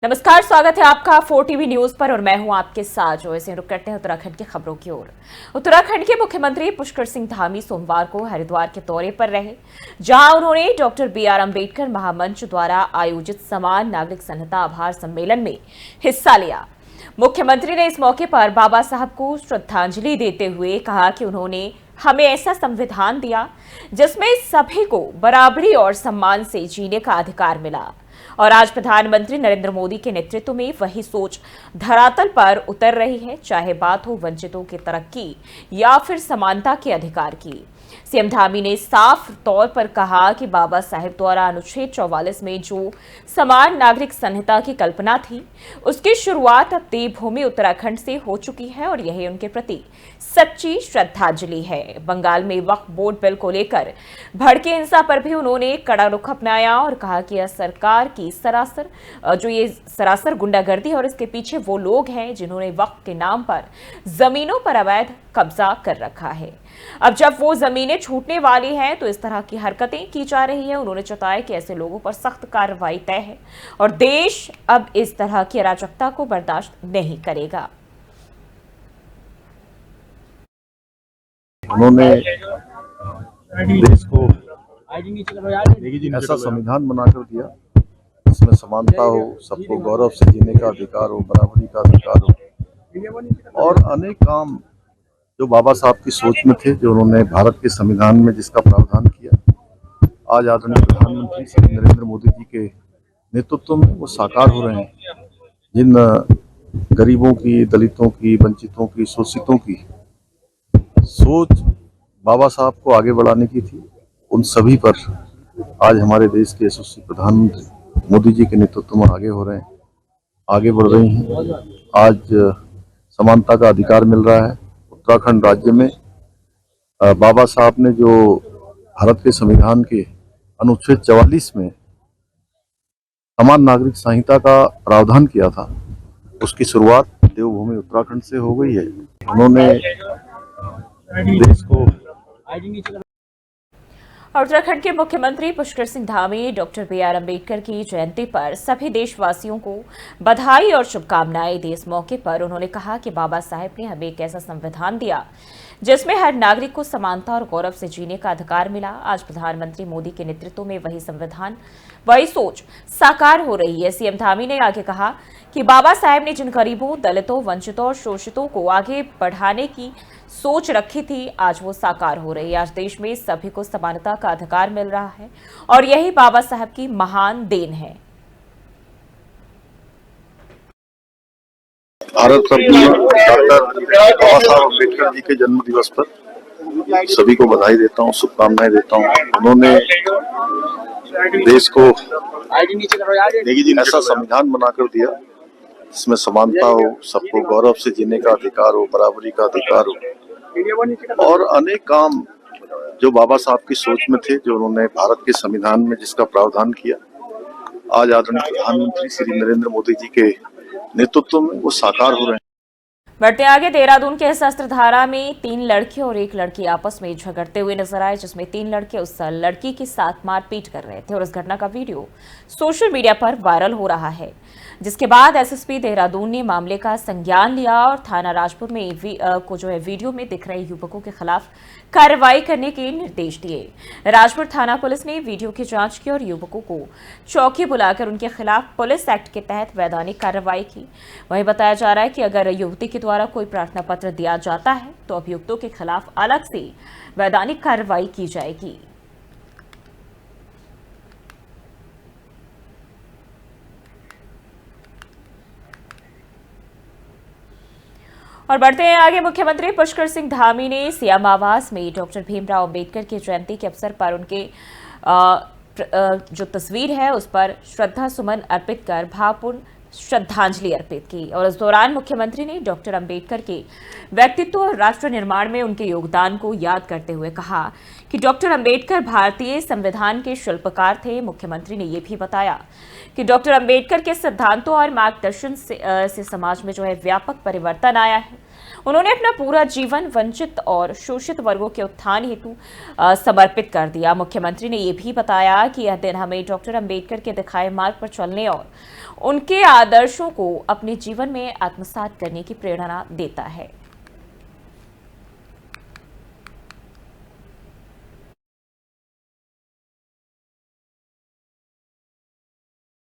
नमस्कार, स्वागत है आपका 4 टीवी न्यूज पर और मैं हूं आपके साथ। जो इसे रुक करते हैं उत्तराखंड की खबरों की ओर। उत्तराखंड के मुख्यमंत्री पुष्कर सिंह धामी सोमवार को हरिद्वार के दौरे पर रहे, जहां उन्होंने डॉक्टर BR अम्बेडकर महामंच द्वारा आयोजित समान नागरिक संहिता आभार सम्मेलन में हिस्सा लिया। मुख्यमंत्री ने इस मौके पर बाबा साहब को श्रद्धांजलि देते हुए कहा कि उन्होंने हमें ऐसा संविधान दिया जिसमें सभी को बराबरी और सम्मान से जीने का अधिकार मिला, और आज प्रधानमंत्री नरेंद्र मोदी के नेतृत्व में वही सोच धरातल पर उतर रही है, चाहे बात हो वंचितों की तरक्की या फिर समानता के अधिकार की। सीएम धामी ने साफ तौर पर कहा कि बाबा साहेब द्वारा अनुच्छेद 44 में जो समान नागरिक संहिता की कल्पना थी, उसकी शुरुआत अब देवभूमि उत्तराखंड से हो चुकी है और यही उनके प्रति सच्ची श्रद्धांजलि है। बंगाल में वक्फ बोर्ड बिल को लेकर भड़के हिंसा पर भी उन्होंने कड़ा रुख अपनाया और कहा कि यह सरकार की सरासर गुंडागर्दी और इसके पीछे वो लोग हैं जिन्होंने वक्फ के नाम पर जमीनों पर अवैध कब्जा कर रखा है। अब जब वो जमीनें छूटने वाली हैं तो इस तरह की हरकतें की जा रही है। उन्होंने चेताया कि ऐसे लोगों पर सख्त कार्रवाई तय है और देश अब इस तरह की अराजकता को बर्दाश्त नहीं करेगा। उन्होंने देश को ऐसा संविधान बनाकर दिया जिसमें समानता हो, सबको गौरव से जीने का अधिकार हो, बराबरी का अधिकार हो, और अनेक काम जो बाबा साहब की सोच में थे, जो उन्होंने भारत के संविधान में जिसका प्रावधान किया, आज आदरणीय प्रधानमंत्री श्री नरेंद्र मोदी जी के नेतृत्व में वो साकार हो रहे हैं। जिन गरीबों की, दलितों की, वंचितों की, शोषितों की सोच बाबा साहब को आगे बढ़ाने की थी, उन सभी पर आज हमारे देश के यशस्वी प्रधानमंत्री मोदी जी के नेतृत्व में आगे हो रहे हैं, आगे बढ़ रही हैं। आज समानता का अधिकार मिल रहा है। उत्तराखंड राज्य में बाबा साहब ने जो भारत के संविधान के अनुच्छेद 44 में समान नागरिक संहिता का प्रावधान किया था, उसकी शुरुआत देवभूमि उत्तराखंड से हो गई है। उन्होंने देश को उत्तराखंड के मुख्यमंत्री पुष्कर सिंह धामी डॉक्टर BR अम्बेडकर की जयंती पर सभी देशवासियों को बधाई और शुभकामनाएं दी। इस मौके पर उन्होंने कहा कि बाबा साहेब ने हमें एक ऐसा संविधान दिया जिसमें हर नागरिक को समानता और गौरव से जीने का अधिकार मिला। आज प्रधानमंत्री मोदी के नेतृत्व में वही संविधान, वही सोच साकार हो रही है। सीएम धामी ने आगे कहा कि बाबा साहेब ने जिन गरीबों, दलितों, वंचितों और शोषितों को आगे बढ़ाने की सोच रखी थी, आज वो साकार हो रही है। आज देश में सभी को समानता का अधिकार मिल रहा है और यही बाबा साहब की महान देन है। भारत रत्न डॉक्टर बाबा साहब अम्बेडकर जी के जन्म दिवस पर सभी को बधाई देता हूँ, शुभकामनाएं देता हूँ। उन्होंने देश को ऐसा संविधान बनाकर दिया जिसमें समानता हो, सबको गौरव से जीने का अधिकार हो, बराबरी का अधिकार हो, और अनेक काम जो बाबा साहब की सोच में थे, जो उन्होंने भारत के संविधान में जिसका प्रावधान किया, आज आदरणीय प्रधानमंत्री श्री नरेंद्र मोदी जी के नेतृत्व में वो साकार हो रहे हैं। बढ़ते आगे, देहरादून के शस्त्रधारा में 3 लड़के और 1 लड़की आपस में झगड़ते हुए नजर आए, जिसमें 3 लड़के उस लड़की के साथ मारपीट कर रहे थे और इस घटना का वीडियो सोशल मीडिया पर वायरल हो रहा है, जिसके बाद एसएसपी देहरादून ने मामले का संज्ञान लिया और थाना राजपुर में वीडियो में दिख रहे युवकों के खिलाफ कार्रवाई करने के निर्देश दिए। राजपुर थाना पुलिस ने वीडियो की जांच की और युवकों को चौकी बुलाकर उनके खिलाफ पुलिस एक्ट के तहत वैधानिक कार्रवाई की। वहीं बताया जा रहा है कि अगर युवती के द्वारा कोई प्रार्थना पत्र दिया जाता है तो अभियुक्तों के खिलाफ अलग से वैधानिक कार्रवाई की जाएगी। और बढ़ते हैं आगे, मुख्यमंत्री पुष्कर सिंह धामी ने सीएम आवास में डॉक्टर भीमराव अंबेडकर की जयंती के अवसर पर उनके जो तस्वीर है उस पर श्रद्धा सुमन अर्पित कर भावपूर्ण श्रद्धांजलि अर्पित की। और इस दौरान मुख्यमंत्री ने डॉक्टर अंबेडकर के व्यक्तित्व और राष्ट्र निर्माण में उनके योगदान को याद करते हुए कहा कि डॉक्टर अंबेडकर भारतीय संविधान के शिल्पकार थे। मुख्यमंत्री ने यह भी बताया कि डॉक्टर अंबेडकर के सिद्धांतों और मार्गदर्शन से समाज में व्यापक परिवर्तन आया है। उन्होंने अपना पूरा जीवन वंचित और शोषित वर्गों के उत्थान हेतु समर्पित कर दिया। मुख्यमंत्री ने यह भी बताया कि यह दिन हमें डॉक्टर अंबेडकर के दिखाए मार्ग पर चलने और उनके आदर्शों को अपने जीवन में आत्मसात करने की प्रेरणा देता है।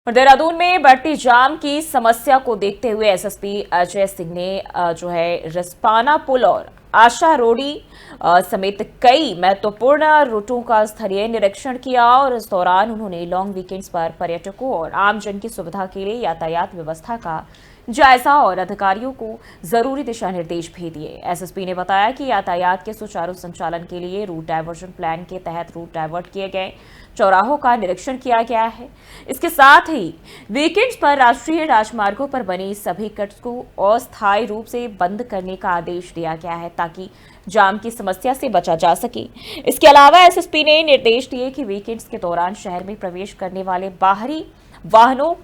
और देहरादून में बढ़ती जाम की समस्या को देखते हुए एसएसपी अजय सिंह ने जो है रिस्पाना पुल और आशा रोडी समेत कई महत्वपूर्ण रूटों का स्थलीय निरीक्षण किया और इस दौरान उन्होंने लॉन्ग वीकेंड्स पर पर्यटकों और आमजन की सुविधा के लिए यातायात व्यवस्था का जायजा और अधिकारियों को जरूरी दिशा निर्देश भी दिए। एसएसपी ने बताया कि यातायात के सुचारू संचालन के लिए रूट डायवर्जन प्लान के तहत रूट डायवर्ट किए गए चौराहों का निरीक्षण किया गया है। इसके साथ ही वीकेंड्स पर राष्ट्रीय राजमार्गों पर बनी सभी कट्स को अस्थायी रूप से बंद करने का आदेश दिया गया है ताकि जाम की समस्या से बचा जा सके। इसके अलावा एसएसपी ने निर्देश दिए कि वीकेंड्स के दौरान शहर में प्रवेश करने वाले बाहरी वाहनों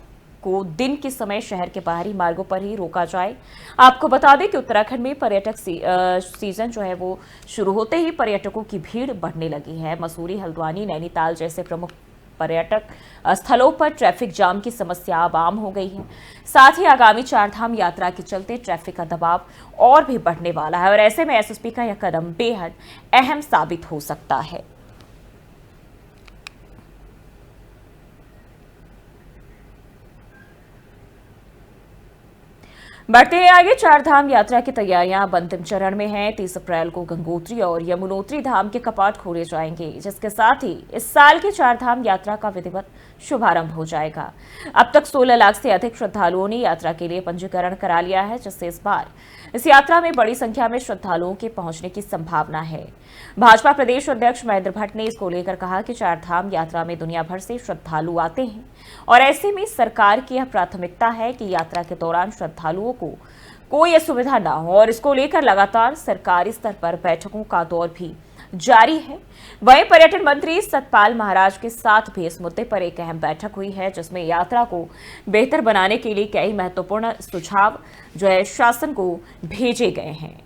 को दिन के समय शहर के बाहरी मार्गों पर ही रोका जाए। आपको बता दें कि उत्तराखंड में पर्यटक सीजन जो है वो शुरू होते ही पर्यटकों की भीड़ बढ़ने लगी है। मसूरी, हल्द्वानी, नैनीताल जैसे प्रमुख पर्यटक स्थलों पर ट्रैफिक जाम की समस्या अब आम हो गई है। साथ ही आगामी चारधाम यात्रा के चलते ट्रैफिक का दबाव और भी बढ़ने वाला है और ऐसे में एसएसपी का यह कदम बेहद अहम साबित हो सकता है। बढ़ते हैं आगे। चारधाम यात्रा की तैयारियां अब अंतिम चरण में हैं। 30 अप्रैल को गंगोत्री और यमुनोत्री धाम के कपाट खोले जाएंगे, जिसके साथ ही इस साल की चारधाम यात्रा का विधिवत शुभारंभ हो जाएगा। अब तक 16 लाख से अधिक श्रद्धालुओं ने यात्रा के लिए पंजीकरण करा लिया है, जिससे इस बार इस यात्रा में बड़ी संख्या में श्रद्धालुओं के पहुंचने की संभावना है। भाजपा प्रदेश अध्यक्ष महेंद्र भट्ट ने इसको लेकर कहा कि चारधाम यात्रा में दुनिया भर से श्रद्धालु आते हैं और ऐसे में सरकार की यह प्राथमिकता है कि यात्रा के दौरान श्रद्धालुओं को कोई असुविधा न हो और इसको लेकर लगातार सरकारी स्तर पर बैठकों का दौर भी जारी है। वहीं पर्यटन मंत्री सतपाल महाराज के साथ भी इस मुद्दे पर एक अहम बैठक हुई है, जिसमें यात्रा को बेहतर बनाने के लिए कई महत्वपूर्ण सुझाव जो है शासन को भेजे गए हैं।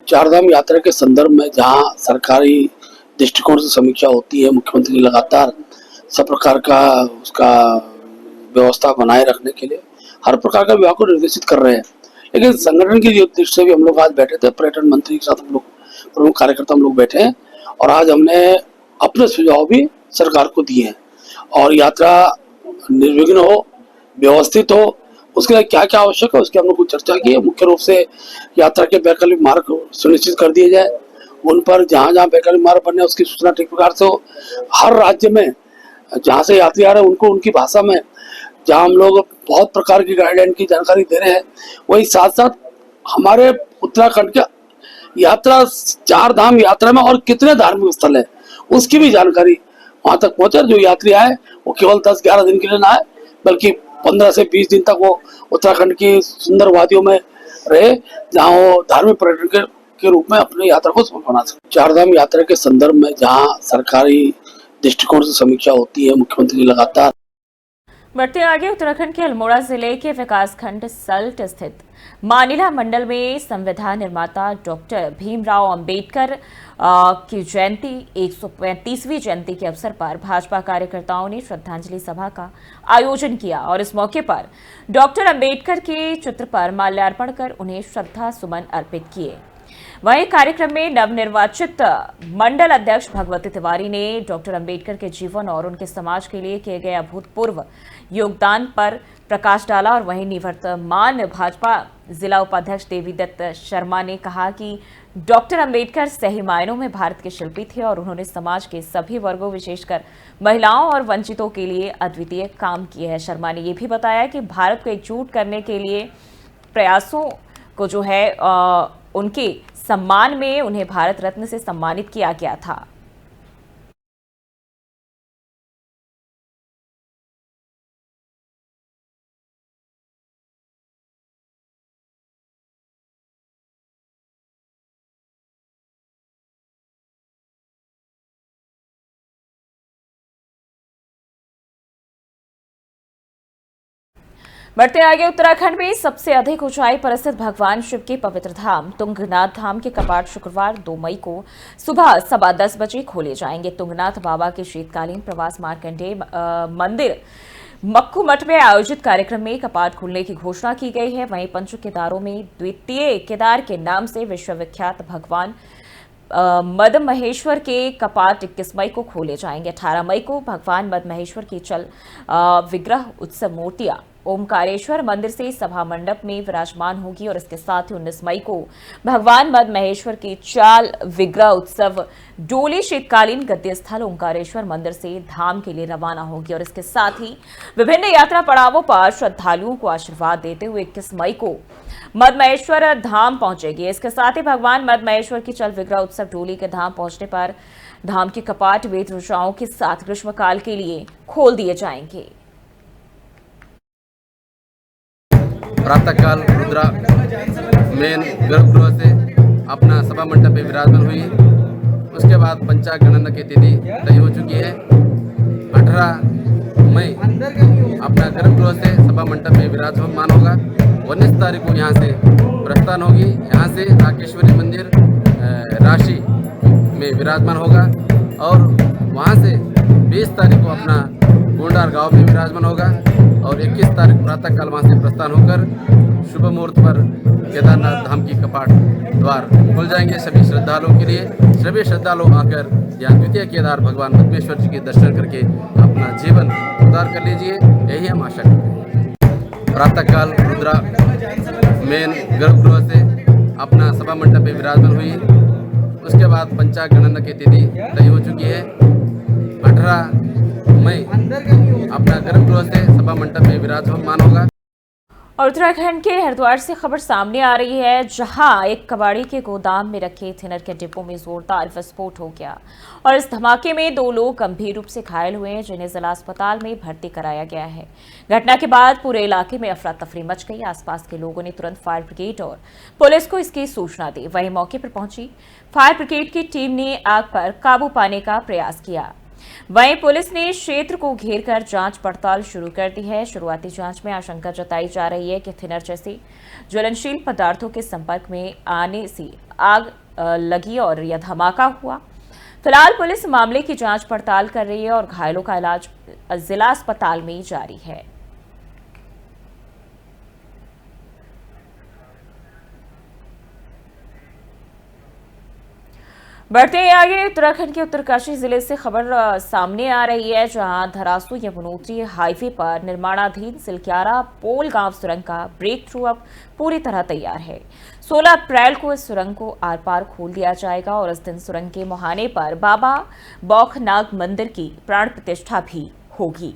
चारधाम यात्रा के संदर्भ में जहां सरकारी दृष्टिकोण से समीक्षा होती है, मुख्यमंत्री लगातार सब प्रकार का उसका व्यवस्था बनाए रखने के लिए हर प्रकार का विभाग को निर्देशित कर रहे हैं। लेकिन संगठन की दृष्टि से भी हम लोग आज बैठे थे, पर्यटन मंत्री के साथ हम लोग प्रमुख कार्यकर्ता हम लोग बैठे हैं और आज हमने अपने सुझाव भी सरकार को दिए हैं और यात्रा निर्विघ्न हो, व्यवस्थित हो, उसके लिए क्या क्या आवश्यक है उसकी हम लोग चर्चा की है। मुख्य रूप से यात्रा के वैकल्पिक मार्ग सुनिश्चित कर दिए जाए, उन पर जहाँ जहाँ वैकल्पिक मार्ग बने उसकी सूचना ठीक प्रकार से हो। हर राज्य में जहाँ से यात्री आ रहे हैं उनको उनकी भाषा में, जहाँ हम लोग बहुत प्रकार की गाइडलाइन की जानकारी दे रहे हैं, वही साथ साथ हमारे उत्तराखंड के यात्रा चार धाम यात्रा में और कितने धार्मिक स्थल है उसकी भी जानकारी वहां तक पहुंचे। जो यात्री आए वो केवल 10-11 दिन के लिए ना आए, बल्कि 15 से 20 दिन तक वो उत्तराखंड की सुंदर वादियों में रहे, जहाँ वो धार्मिक पर्यटन के रूप में अपनी यात्रा को सफल बना सके। चारधाम यात्रा के संदर्भ में जहाँ सरकारी दृष्टिकोण से समीक्षा होती है, मुख्यमंत्री लगातार बढ़ते आगे। उत्तराखंड के अल्मोड़ा जिले के विकासखंड सल्ट स्थित मानिला मंडल में संविधान निर्माता डॉक्टर भीमराव अंबेडकर की जयंती 135वीं जयंती के अवसर पर भाजपा कार्यकर्ताओं ने श्रद्धांजलि सभा का आयोजन किया और इस मौके पर डॉक्टर अंबेडकर के चित्र पर माल्यार्पण कर उन्हें श्रद्धा सुमन अर्पित किए। वहीं कार्यक्रम में नवनिर्वाचित मंडल अध्यक्ष भगवती तिवारी ने डॉक्टर अंबेडकर के जीवन और उनके समाज के लिए किए गए अभूतपूर्व योगदान पर प्रकाश डाला और वहीं निवर्तमान भाजपा जिला उपाध्यक्ष देवीदत्त शर्मा ने कहा कि डॉक्टर अंबेडकर सही मायनों में भारत के शिल्पी थे और उन्होंने समाज के सभी वर्गों विशेषकर महिलाओं और वंचितों के लिए अद्वितीय काम किए हैं। शर्मा ने यह भी बताया कि भारत को एकजुट करने के लिए प्रयासों को जो है उनके सम्मान में उन्हें भारत रत्न से सम्मानित किया गया था। बढ़ते आगे, उत्तराखंड में सबसे अधिक ऊंचाई पर स्थित भगवान शिव के पवित्र धाम तुंगनाथ धाम के कपाट शुक्रवार 2 मई को सुबह 10:15 बजे खोले जाएंगे। तुंगनाथ बाबा के शीतकालीन प्रवास मार्कंडेय मंदिर मक्खू मठ में आयोजित कार्यक्रम में कपाट खुलने की घोषणा की गई है। वहीं पंच केदारों में द्वितीय केदार के नाम से विश्वविख्यात भगवान मद महेश्वर के कपाट 21 मई को खोले जाएंगे। 18 मई को भगवान मद महेश्वर की चल विग्रह उत्सव मूर्तियां ओमकारेश्वर मंदिर से सभा मंडप में विराजमान होगी और इसके साथ ही 19 मई को भगवान मद महेश्वर की चाल विग्रह उत्सव डोली शीतकालीन गद्य स्थल ओमकारेश्वर मंदिर से धाम के लिए रवाना होगी और इसके साथ ही विभिन्न यात्रा पड़ावों पर श्रद्धालुओं को आशीर्वाद देते हुए 21 मई को मद महेश्वर धाम पहुंचेगी। इसके साथ ही भगवान मद महेश्वर की चल विग्रह उत्सव डोली के धाम पहुंचने पर धाम के कपाट वेद ऋचाओं के साथ ग्रीष्मकाल के लिए खोल दिए जाएंगे। प्रातःकाल रुद्रा मेन गर्भगृह से अपना सभा मंडप में विराजमान हुई। उसके बाद पंचांग गणना की तिथि तय हो चुकी है। 18 मई अपना गर्भगृह से सभा मंडप में विराजमान होगा। 19 तारीख को यहाँ से प्रस्थान होगी। यहाँ से राकेश्वरी मंदिर राशि में विराजमान होगा और वहाँ से 20 तारीख को अपना गोंडार गांव में विराजमान होगा और 21 तारीख प्रातःकाल वहाँ से प्रस्थान होकर शुभ मुहूर्त पर केदारनाथ धाम की कपाट द्वार खुल जाएंगे सभी श्रद्धालुओं के लिए। सभी श्रद्धालु आकर यहाँ द्वितीय केदार भगवान मदमेश्वर जी के दर्शन करके अपना जीवन उद्धार कर लीजिए, यही हम आशा करते हैं। प्रातःकाल रुद्रा मेन गर्भगृह से अपना सभा मंडप में विराजमान हुई। उसके बाद पंचांग गणना की तिथि तय हो चुकी है। 18 मई अपना गर्भगृह से सभा मंडप में विराजमान होगा। और उत्तराखंड के हरिद्वार से खबर सामने आ रही है, जहां एक कबाड़ी के गोदाम में रखे थिनर के डिब्बों में जोरदार विस्फोट हो गया और इस धमाके में 2 लोग गंभीर रूप से घायल हुए हैं, जिन्हें जिला अस्पताल में भर्ती कराया गया है। घटना के बाद पूरे इलाके में अफरा तफरी मच गई। आसपास के लोगों ने तुरंत फायर ब्रिगेड और पुलिस को इसकी सूचना दी। वहीं मौके पर पहुंची फायर ब्रिगेड की टीम ने आग पर काबू पाने का प्रयास किया। वहीं पुलिस ने क्षेत्र को घेरकर जांच पड़ताल शुरू कर दी है। शुरुआती जांच में आशंका जताई जा रही है कि थिनर जैसे ज्वलनशील पदार्थों के संपर्क में आने से आग लगी और यह धमाका हुआ। फिलहाल पुलिस मामले की जांच पड़ताल कर रही है और घायलों का इलाज जिला अस्पताल में जारी है। बढ़ते ही आगे, उत्तराखंड के उत्तरकाशी जिले से खबर सामने आ रही है, जहां धरासू यमुनोत्री हाईवे पर निर्माणाधीन सिलक्यारा पोल गांव सुरंग का ब्रेक थ्रू अब पूरी तरह तैयार है। 16 अप्रैल को इस सुरंग को आर पार खोल दिया जाएगा और इस दिन सुरंग के मुहाने पर बाबा बौखनाग मंदिर की प्राण प्रतिष्ठा भी होगी।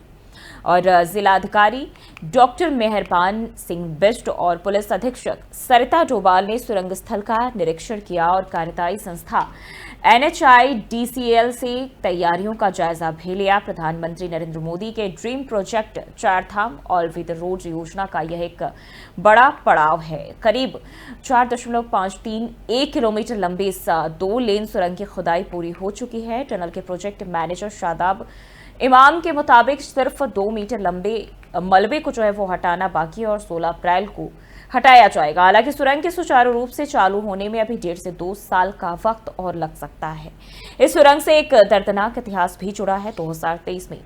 और जिलाधिकारी डॉक्टर मेहरबान सिंह बिष्ट और पुलिस अधीक्षक सरिता डोभाल ने सुरंग स्थल का निरीक्षण किया और कार्यदायी संस्था NHIDCL से तैयारियों का जायजा भी लिया। प्रधानमंत्री नरेंद्र मोदी के dream project Chardham all weather road योजना का यह एक बड़ा पड़ाव है। करीब 4.531 किलोमीटर लंबी इस 2 लेन सुरंग की खुदाई पूरी हो चुकी है। टनल के प्रोजेक्ट मैनेजर शादाब इमाम के मुताबिक सिर्फ 2 मीटर लंबे मलबे को जो है वो हटाना बाकी है और 16 अप्रैल को हटाया जाएगा। हालांकि सुरंग के सुचारू रूप से चालू होने में अभी 1.5 से 2 साल का वक्त और लग सकता है। इस सुरंग से एक दर्दनाक इतिहास भी जुड़ा है। 2023 में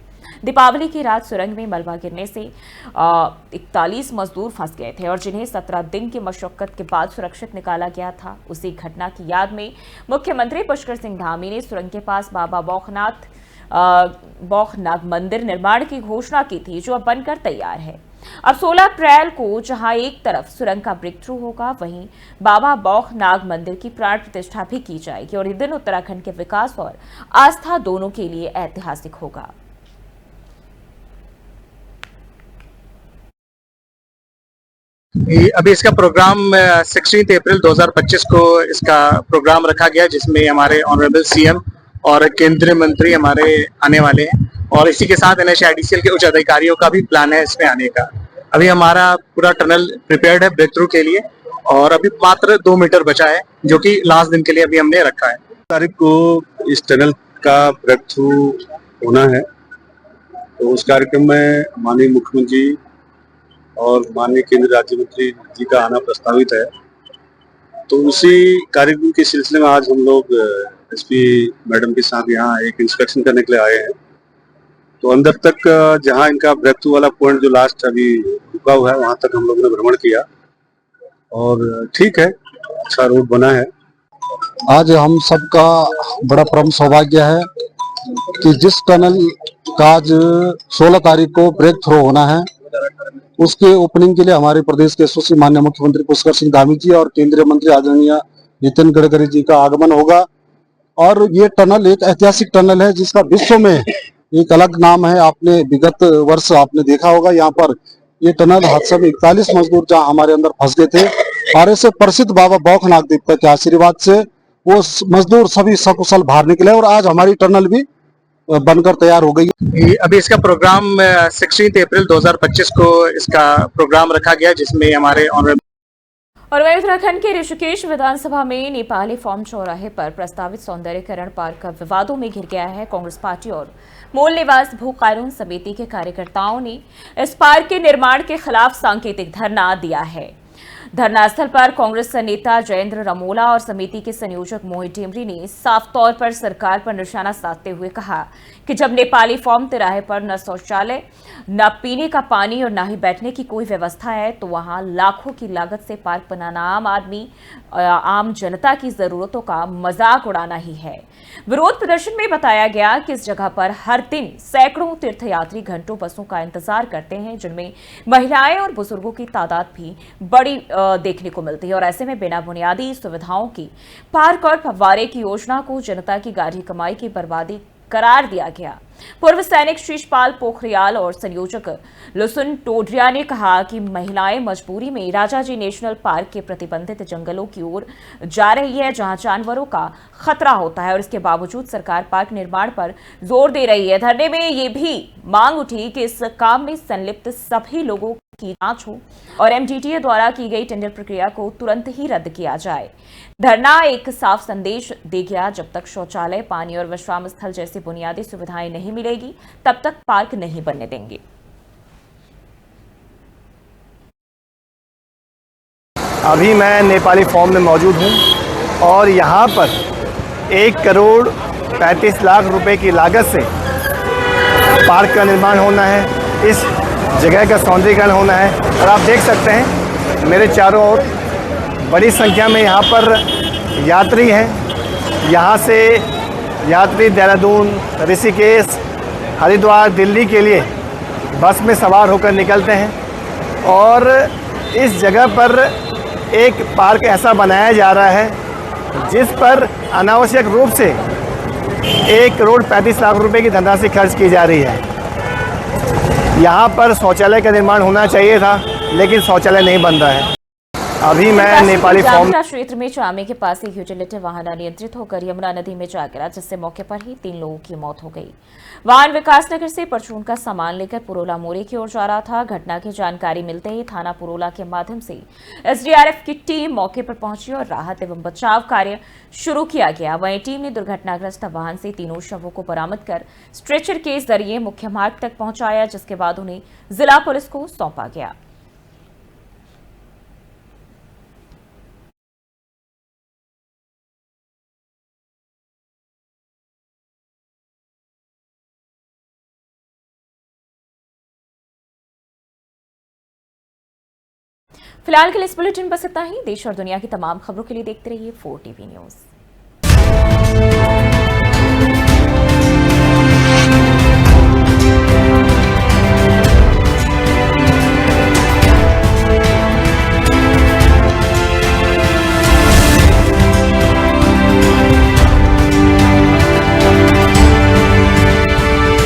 दीपावली की रात सुरंग में मलबा गिरने से 41 मजदूर फंस गए थे और जिन्हें 17 दिन की मशक्कत के बाद सुरक्षित निकाला गया था। उसी घटना की याद में मुख्यमंत्री पुष्कर सिंह धामी ने सुरंग के पास बाबा बौखनाग मंदिर निर्माण की घोषणा की थी, जो अब बनकर तैयार है। अब 16 अप्रैल को जहां एक तरफ सुरंग का ब्रेक थ्रू होगा, वहीं बाबा बौखनाग मंदिर की प्राण प्रतिष्ठा भी की जाएगी और ये दिन उत्तराखंड के विकास और आस्था दोनों के लिए ऐतिहासिक होगा। अभी इसका प्रोग्राम 16 अप्रैल 2025 को इसका प्रोग्राम रखा गया, जिसमें हमारे ऑनरेबल सीएम और केंद्रीय मंत्री हमारे आने वाले हैं और इसी के साथ NHIDCL के उच्च अधिकारियों का भी प्लान है इसमें आने का। अभी हमारा पूरा टनल प्रिपेयर्ड है ब्रेक थ्रू के लिए और अभी मात्र 2 मीटर बचा है, जो कि लास्ट दिन के लिए अभी हमने रखा है। तारीख को इस टनल का ब्रेक थ्रू होना है, तो उस कार्यक्रम में माननीय मुख्यमंत्री और माननीय केंद्रीय राज्य मंत्री जी का आना प्रस्तावित है। तो उसी कार्यक्रम के सिलसिले में आज हम लोग एसपी मैडम के साथ यहाँ एक इंस्पेक्शन करने के लिए आए हैं। तो अंदर तक जहाँ इनका ब्रेक थ्रू वाला पॉइंट जो लास्ट अभी रुका हुआ है वहां तक हम लोगों ने भ्रमण किया और ठीक है, अच्छा रोड बना है। आज हम सबका बड़ा परम सौभाग्य है कि जिस टनल का आज 16 तारीख को ब्रेक थ्रो होना है उसके ओपनिंग के लिए हमारे प्रदेश के यशस्वी माननीय मुख्यमंत्री पुष्कर सिंह धामी जी और केंद्रीय मंत्री आदरणीय नितिन गडकरी जी का आगमन होगा। और ये टनल एक ऐतिहासिक टनल है जिसका विश्व में एक अलग नाम है। आपने विगत वर्ष आपने देखा होगा यहाँ पर ये टनल हादसे में 41 मजदूर जहाँ हमारे अंदर फंस गए थे और ऐसे प्रसिद्ध बाबा बौखनाथ देवता के आशीर्वाद से वो मजदूर सभी सकुशल बाहर निकले और आज हमारी टनल भी बनकर तैयार हो गई। अभी इसका प्रोग्राम 16 अप्रैल 2025 को इसका प्रोग्राम रखा गया जिसमें हमारे ऑनरेबल और वहीं उत्तराखंड के ऋषिकेश विधानसभा में नेपाली फॉर्म चौराहे पर प्रस्तावित सौंदर्यीकरण पार्क का विवादों में घिर गया है। कांग्रेस पार्टी और मूल निवास भू कानून समिति के कार्यकर्ताओं ने इस पार्क के निर्माण के खिलाफ सांकेतिक धरना दिया है। धरना स्थल पर कांग्रेस नेता जयेंद्र रमोला और समिति के संयोजक मोहित टेमरी ने साफ तौर पर सरकार पर निशाना साधते हुए कहा कि जब नेपाली फॉर्म तिराहे पर न शौचालय, न पीने का पानी और न ही बैठने की कोई व्यवस्था है तो वहां लाखों की लागत से पार्क बनाना आम जनता की जरूरतों का मजाक उड़ाना ही है। विरोध प्रदर्शन में बताया गया कि इस जगह पर हर दिन सैकड़ों तीर्थयात्री घंटों बसों का इंतजार करते हैं जिनमें महिलाएं और बुजुर्गों की तादाद भी बड़ी देखने को मिलती है और ऐसे में बिना बुनियादी सुविधाओं की पार्क और फव्वारे की योजना को जनता की गाढ़ी कमाई की बर्बादी करार दिया गया। पूर्व सैनिक शीशपाल पोखरियाल और संयोजक लुसुन टोडरिया ने कहा कि महिलाएं मजबूरी में राजाजी नेशनल पार्क के प्रतिबंधित जंगलों की ओर जा रही है जहां जानवरों का खतरा होता है और इसके बावजूद सरकार पार्क निर्माण पर जोर दे रही है। धरने में ये भी मांग उठी कि इस काम में संलिप्त सभी लोगों की जांच हो और एमडीटीए द्वारा की गई टेंडर प्रक्रिया को तुरंत ही रद्द किया जाए। धरना एक साफ संदेश दे गया, जब तक शौचालय, पानी और विश्राम स्थल जैसी बुनियादी सुविधाएं नहीं मिलेगी तब तक पार्क नहीं बनने देंगे। अभी मैं नेपाली फॉर्म में मौजूद हूं और यहां पर 1 करोड़ 35 लाख रुपए की लागत से पार्क का निर्माण होना है। इस जगह का सौंदर्यीकरण होना है और आप देख सकते हैं मेरे चारों ओर बड़ी संख्या में यहाँ पर यात्री हैं। यहाँ से यात्री देहरादून, ऋषिकेश, हरिद्वार, दिल्ली के लिए बस में सवार होकर निकलते हैं और इस जगह पर एक पार्क ऐसा बनाया जा रहा है जिस पर अनावश्यक रूप से 1 करोड़ 35 लाख रुपए की धनराशि खर्च की जा रही है। यहाँ पर शौचालय का निर्माण होना चाहिए था लेकिन शौचालय नहीं बन रहा है। अभी मैं नेपाली फॉर्म क्षेत्र में चामे के पास एक यूटिलिटी वाहन अनियंत्रित होकर यमुना नदी में जा गिरा जिससे मौके पर ही 3 लोगों की मौत हो गई। वाहन विकासनगर से परचून का सामान लेकर पुरोला मोरे की ओर जा रहा था। घटना की जानकारी मिलते ही थाना पुरोला के माध्यम से एसडीआरएफ की टीम मौके पर पहुंची और राहत एवं बचाव कार्य शुरू किया गया। वहीं टीम ने दुर्घटनाग्रस्त वाहन से 3 शवों को बरामद कर स्ट्रेचर के जरिए मुख्य मार्ग तक पहुंचाया जिसके बाद उन्हें जिला पुलिस को सौंपा गया। फिलहाल के लिए इस बुलेटिन बस इतना ही। देश और दुनिया की तमाम खबरों के लिए देखते रहिए 4 टीवी न्यूज।